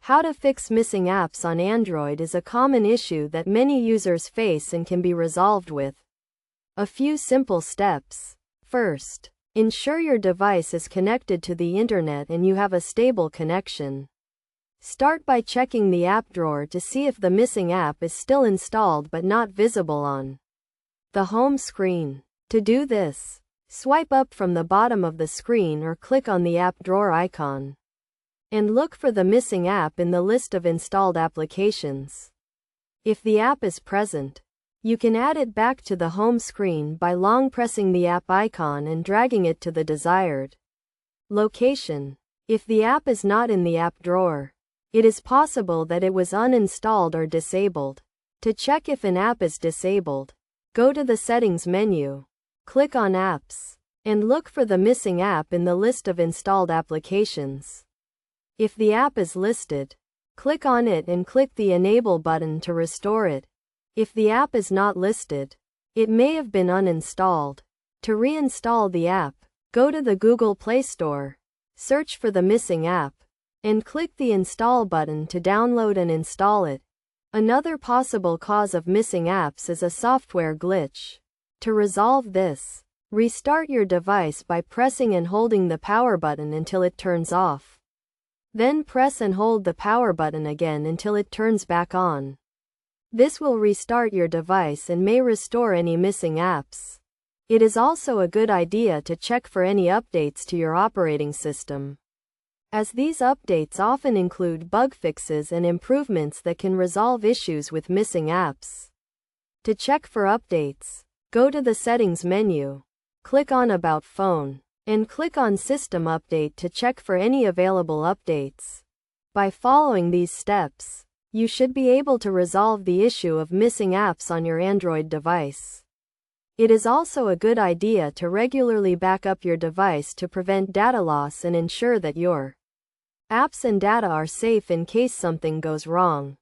How to fix missing apps on Android is a common issue that many users face and can be resolved with a few simple steps. First, ensure your device is connected to the internet and you have a stable connection. Start by checking the app drawer to see if the missing app is still installed but not visible on the home screen. To do this, swipe up from the bottom of the screen or click on the app drawer icon and look for the missing app in the list of installed applications. If the app is present, you can add it back to the home screen by long pressing the app icon and dragging it to the desired location. If the app is not in the app drawer, it is possible that it was uninstalled or disabled. To check if an app is disabled, go to the Settings menu, click on Apps, and look for the missing app in the list of installed applications. If the app is listed, click on it and click the Enable button to restore it. If the app is not listed, it may have been uninstalled. To reinstall the app, go to the Google Play Store, search for the missing app, and click the Install button to download and install it. Another possible cause of missing apps is a software glitch. To resolve this, restart your device by pressing and holding the power button until it turns off. Then press and hold the power button again until it turns back on. This will restart your device and may restore any missing apps. It is also a good idea to check for any updates to your operating system, as these updates often include bug fixes and improvements that can resolve issues with missing apps. To check for updates, go to the Settings menu, click on About Phone, and click on System Update to check for any available updates. By following these steps, you should be able to resolve the issue of missing apps on your Android device. It is also a good idea to regularly back up your device to prevent data loss and ensure that your apps and data are safe in case something goes wrong.